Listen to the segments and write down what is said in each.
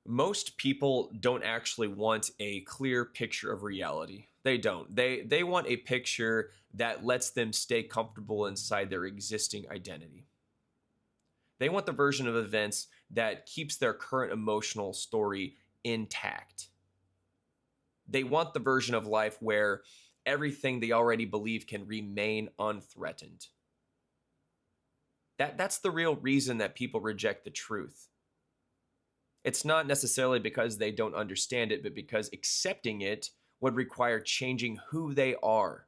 Most people don't actually want a clear picture of reality. They don't. They want a picture that lets them stay comfortable inside their existing identity. They want the version of events that keeps their current emotional story intact. They want the version of life where everything they already believe can remain unthreatened. That's the real reason that people reject the truth. It's not necessarily because they don't understand it, but because accepting it would require changing who they are.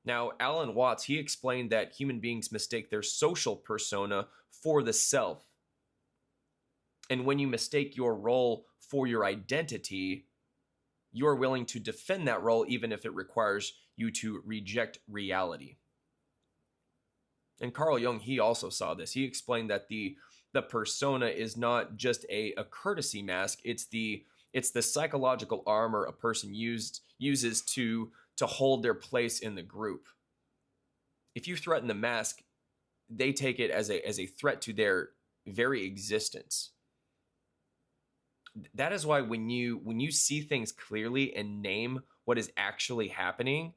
Now, Alan Watts, he explained that human beings mistake their social persona for the self. And when you mistake your role for your identity, you're willing to defend that role even if it requires you to reject reality. And Carl Jung, he also saw this. He explained that the persona is not just a courtesy mask, it's the psychological armor a person uses to hold their place in the group. If you threaten the mask, they take it as a threat to their very existence. That is why when you see things clearly and name what is actually happening,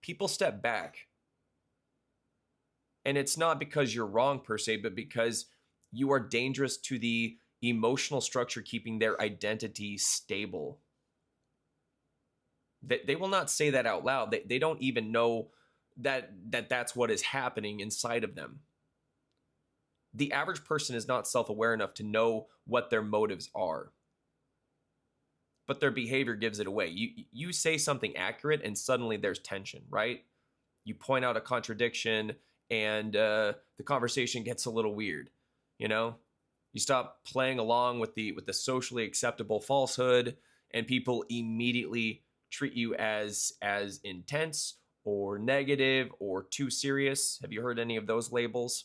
people step back. And it's not because you're wrong per se, but because you are dangerous to the emotional structure keeping their identity stable. They will not say that out loud. They don't even know that's what is happening inside of them. The average person is not self-aware enough to know what their motives are. But their behavior gives it away. You say something accurate and suddenly there's tension, right? You point out a contradiction and the conversation gets a little weird. You stop playing along with the socially acceptable falsehood, and people immediately treat you as intense or negative or too serious. Have you heard any of those labels?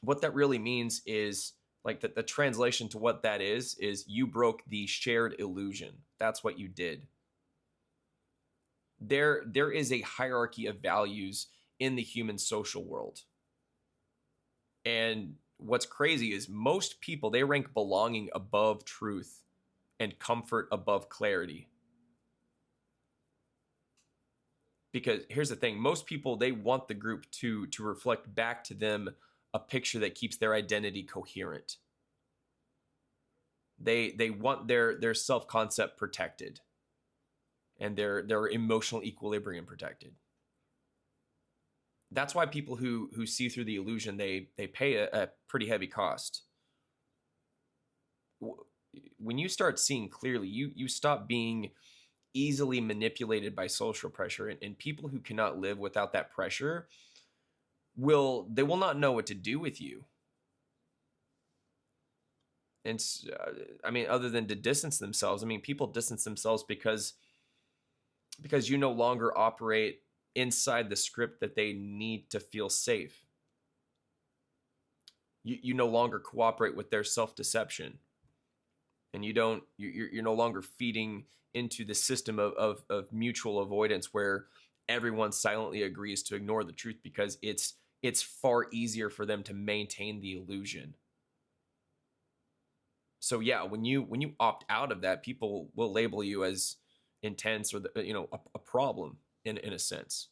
What that really means is, like, the translation to what that is you broke the shared illusion. That's what you did. There is a hierarchy of values in the human social world. And what's crazy is most people, they rank belonging above truth and comfort above clarity. Because here's the thing, most people, they want the group to reflect back to them a picture that keeps their identity coherent. They want their self-concept protected and their emotional equilibrium protected. That's why people who see through the illusion, they pay a pretty heavy cost. When you start seeing clearly, you stop being easily manipulated by social pressure, and people who cannot live without that pressure will not know what to do with you. And other than to distance themselves, people distance themselves because you no longer operate inside the script that they need to feel safe. You no longer cooperate with their self-deception, and you're no longer feeding into the system of mutual avoidance where everyone silently agrees to ignore the truth because it's far easier for them to maintain the illusion. So yeah, when you opt out of that, people will label you as intense or a problem in a sense.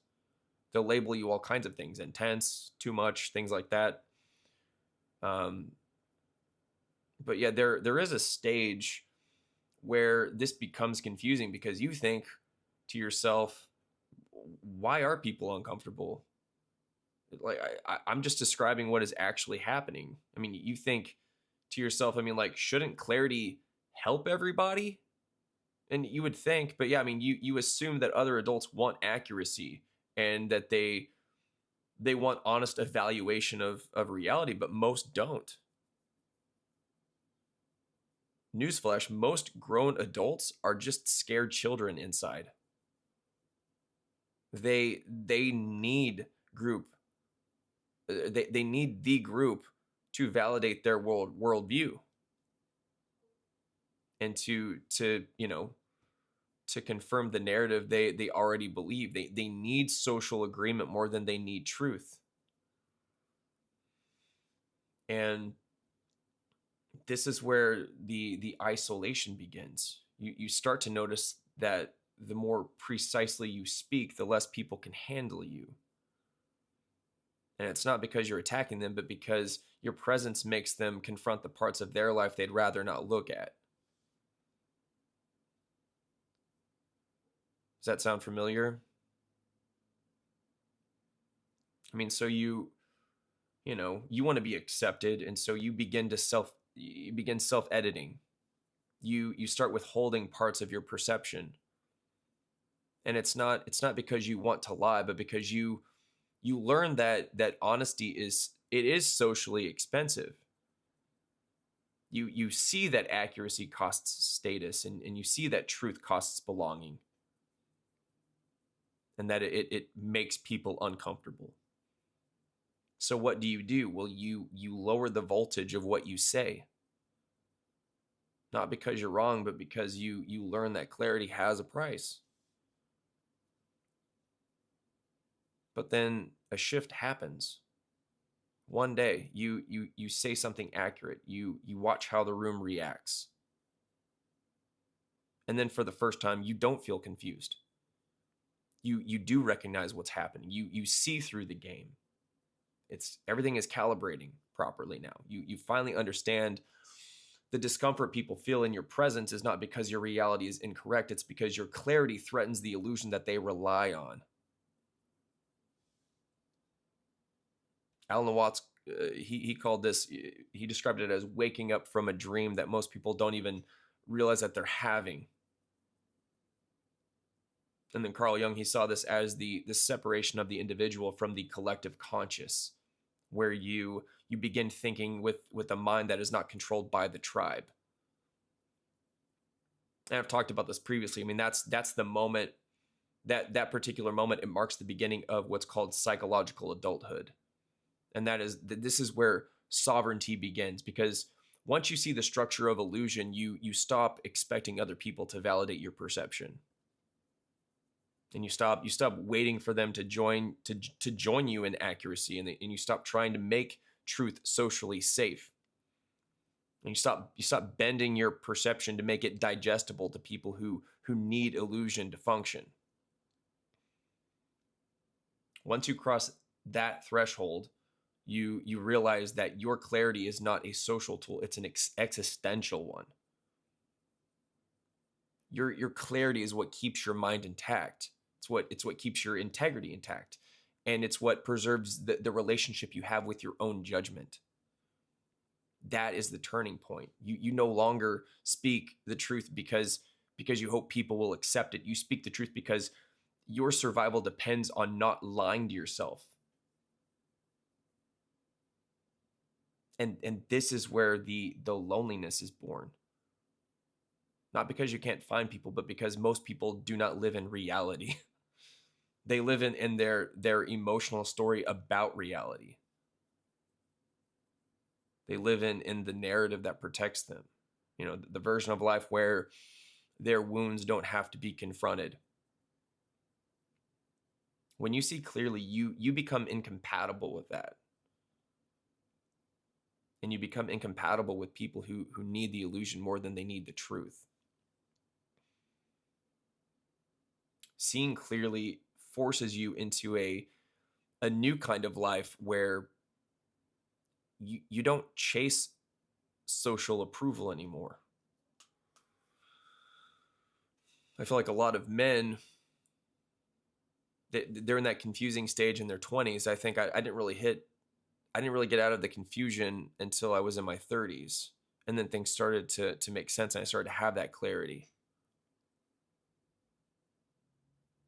They'll label you all kinds of things: intense, too much, things like that. But yeah, there is a stage where this becomes confusing because you think to yourself, why are people uncomfortable? Like, I'm just describing what is actually happening. You think to yourself, shouldn't clarity help everybody? And you would think, but yeah, you assume that other adults want accuracy and that they want honest evaluation of reality, but most don't. Newsflash, most grown adults are just scared children inside. They need group. They need the group to validate their worldview and to confirm the narrative they already believe. They need social agreement more than they need truth. And This is where the isolation begins. You start to notice that the more precisely you speak, the less people can handle you. And it's not because you're attacking them, but because your presence makes them confront the parts of their life they'd rather not look at. Does that sound familiar? I mean, so you want to be accepted, and so you begin self-editing. You start withholding parts of your perception. And it's not because you want to lie, but because you learn that honesty is socially expensive. You see that accuracy costs status, and you see that truth costs belonging, and that it makes people uncomfortable. So what do? Well, you lower the voltage of what you say. Not because you're wrong, but because you learn that clarity has a price. But then a shift happens. One day you say something accurate. You watch how the room reacts. And then for the first time, you don't feel confused. You do recognize what's happening. You see through the game. It's everything is calibrating properly now. You finally understand the discomfort people feel in your presence is not because your reality is incorrect. It's because your clarity threatens the illusion that they rely on. Alan Watts, he called this, he described it as waking up from a dream that most people don't even realize that they're having. And then Carl Jung, he saw this as the separation of the individual from the collective conscious, where you begin thinking with a mind that is not controlled by the tribe. And I've talked about this previously. I mean, that's the moment, that particular moment, it marks the beginning of what's called psychological adulthood. And this is where sovereignty begins, because once you see the structure of illusion, you stop expecting other people to validate your perception. And you stop waiting for them to join you in accuracy, and you stop trying to make truth socially safe. And you stop bending your perception to make it digestible to people who need illusion to function. Once you cross that threshold, you realize that your clarity is not a social tool, it's an existential one. Your clarity is what keeps your mind intact. It's what keeps your integrity intact. And it's what preserves the relationship you have with your own judgment. That is the turning point. You no longer speak the truth because you hope people will accept it. You speak the truth because your survival depends on not lying to yourself. And this is where the loneliness is born. Not because you can't find people, but because most people do not live in reality. They live in their emotional story about reality. They live in the narrative that protects them. You know, the version of life where their wounds don't have to be confronted. When you see clearly, you become incompatible with that. And you become incompatible with people who need the illusion more than they need the truth. Seeing clearly forces you into a new kind of life where you don't chase social approval anymore. I feel like a lot of men, they're in that confusing stage in their 20s. I think I didn't really get out of the confusion until I was in my 30s. And then things started to make sense, and I started to have that clarity.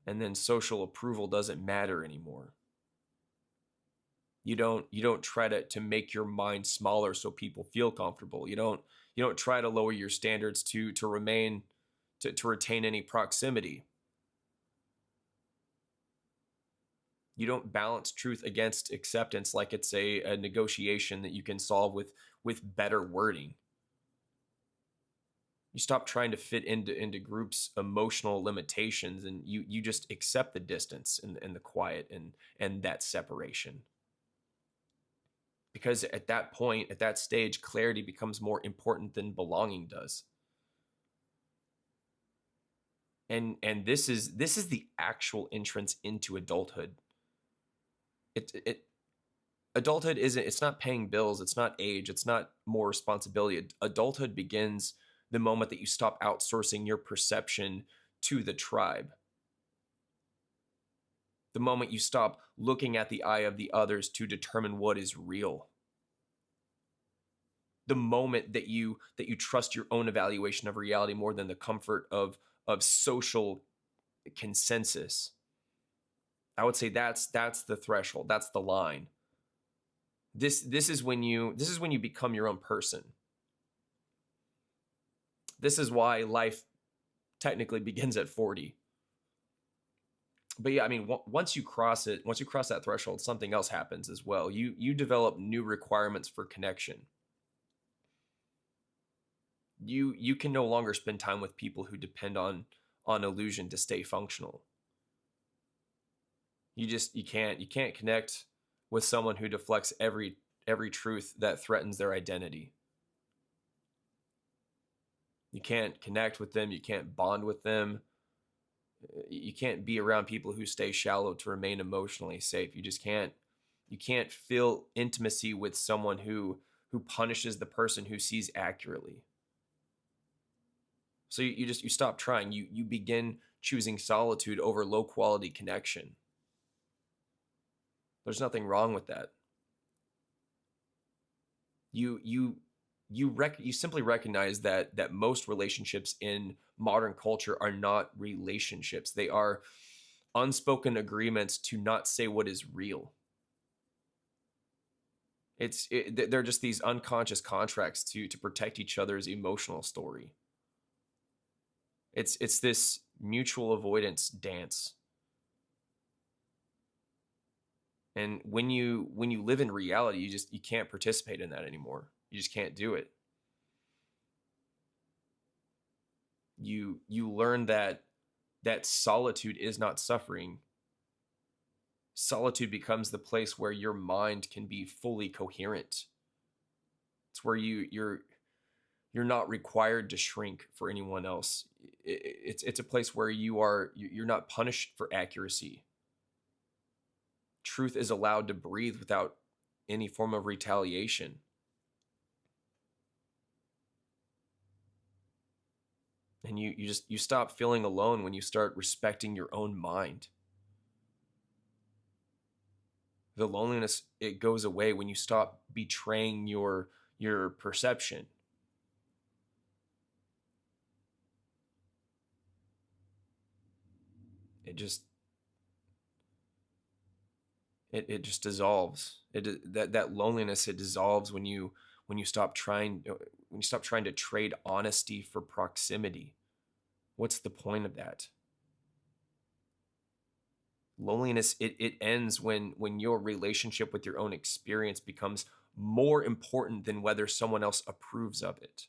And then social approval doesn't matter anymore. You don't try to make your mind smaller so people feel comfortable. You don't try to lower your standards to retain any proximity. You don't balance truth against acceptance like it's a negotiation that you can solve with better wording. You stop trying to fit into groups' emotional limitations, and you just accept the distance and the quiet and that separation. because at that point, at that stage, clarity becomes more important than belonging does. And this is the actual entrance into adulthood. It adulthood isn't, it's not paying bills, it's not age, it's not more responsibility. Adulthood begins the moment that you stop outsourcing your perception to the tribe. The moment you stop looking at the eye of the others to determine what is real. The moment that you trust your own evaluation of reality more than the comfort of social consensus. I would say that's the threshold, that's the line. This is when you become your own person. This is why life technically begins at 40. But yeah, I mean, once you cross that threshold, something else happens as well. You develop new requirements for connection. You can no longer spend time with people who depend on illusion to stay functional. You can't connect with someone who deflects every truth that threatens their identity. You can't connect with them, you can't bond with them. You can't be around people who stay shallow to remain emotionally safe. You can't feel intimacy with someone who punishes the person who sees accurately. So you stop trying. You begin choosing solitude over low quality connection. There's nothing wrong with that. You simply recognize that most relationships in modern culture are not relationships. They are unspoken agreements to not say what is real. They're just these unconscious contracts to protect each other's emotional story. It's this mutual avoidance dance. And when you live in reality, you can't participate in that anymore. You just can't do it. You learn that solitude is not suffering. Solitude becomes the place where your mind can be fully coherent. It's where you're not required to shrink for anyone else. It's a place where you're not punished for accuracy. Truth is allowed to breathe without any form of retaliation. And you stop feeling alone when you start respecting your own mind. The loneliness, it goes away when you stop betraying your perception. It just dissolves. That loneliness, it dissolves when you stop trying to trade honesty for proximity. What's the point of that? Loneliness, it ends when your relationship with your own experience becomes more important than whether someone else approves of it.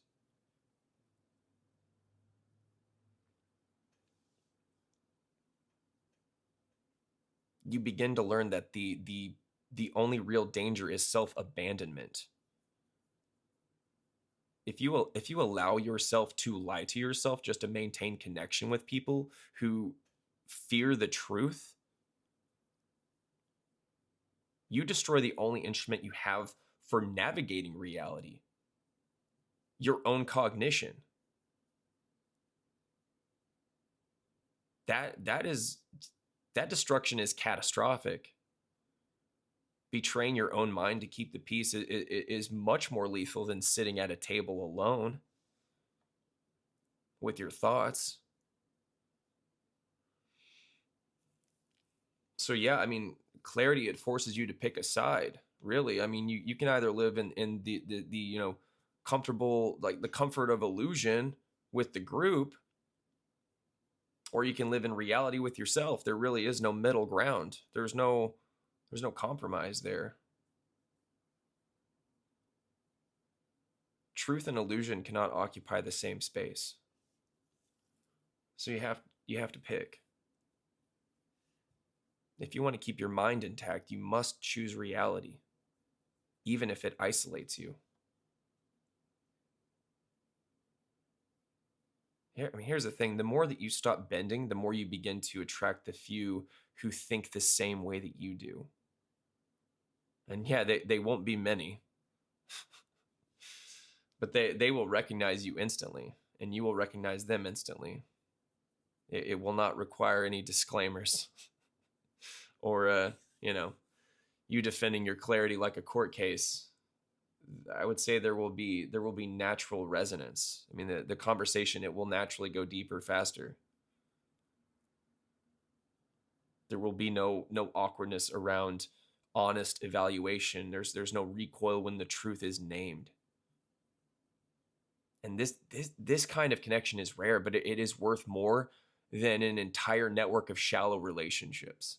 You begin to learn that the only real danger is self-abandonment. If you allow yourself to lie to yourself just to maintain connection with people who fear the truth, you destroy the only instrument you have for navigating reality, your own cognition. That destruction is catastrophic. Betraying your own mind to keep the peace is much more lethal than sitting at a table alone with your thoughts. So yeah, I mean, clarity, it forces you to pick a side, really. I mean, you can either live in the comfortable, like the comfort of illusion with the group, or you can live in reality with yourself. There really is no middle ground. There's no compromise there. Truth and illusion cannot occupy the same space. So you have to pick. If you want to keep your mind intact, you must choose reality. even if it isolates you. Here's the thing. The more that you stop bending, the more you begin to attract the few who think the same way that you do. And yeah, they won't be many, but they will recognize you instantly, and you will recognize them instantly. It will not require any disclaimers or, you defending your clarity like a court case. I would say there will be natural resonance. I mean, the conversation, it will naturally go deeper, faster. There will be no awkwardness around honest evaluation. There's no recoil when the truth is named. And this kind of connection is rare, but it is worth more than an entire network of shallow relationships.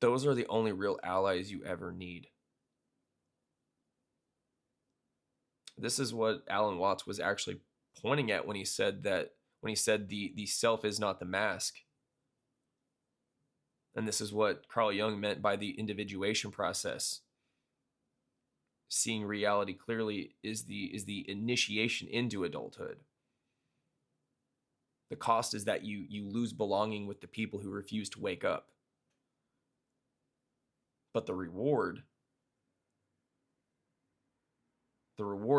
Those are the only real allies you ever need. This is what Alan Watts was actually pointing at when he said the self is not the mask. And this is what Carl Jung meant by the individuation process. Seeing reality clearly is the initiation into adulthood. The cost is that you lose belonging with the people who refuse to wake up. But the reward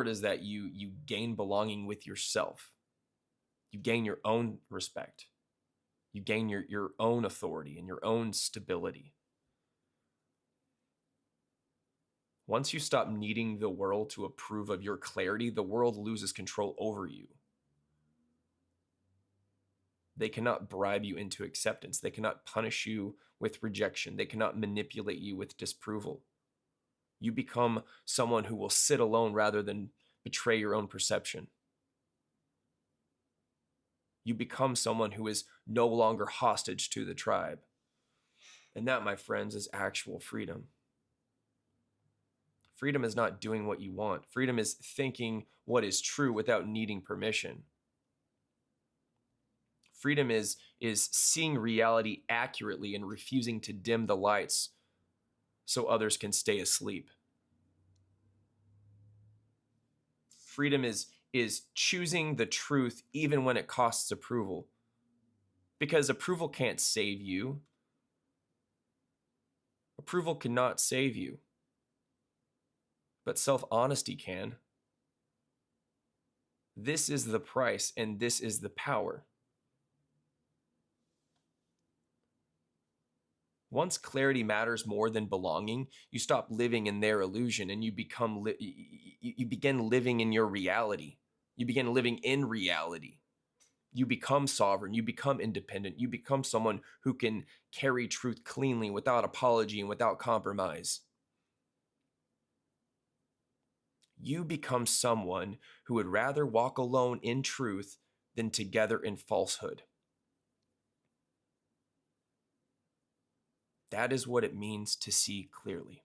is that you gain belonging with yourself. You gain your own respect. You gain your own authority and your own stability. Once you stop needing the world to approve of your clarity, the world loses control over you. They cannot bribe you into acceptance. They cannot punish you with rejection. They cannot manipulate you with disapproval. You become someone who will sit alone rather than betray your own perception. You become someone who is no longer hostage to the tribe. And that, my friends, is actual freedom. Freedom is not doing what you want. Freedom is thinking what is true without needing permission. Freedom is seeing reality accurately and refusing to dim the lights so others can stay asleep. Freedom is choosing the truth even when it costs approval. Because approval can't save you. Approval cannot save you. But self-honesty can. This is the price, and this is the power. Once clarity matters more than belonging, you stop living in their illusion and you begin living in your reality. You begin living in reality. You become sovereign. You become independent. You become someone who can carry truth cleanly without apology and without compromise. You become someone who would rather walk alone in truth than together in falsehood. That is what it means to see clearly.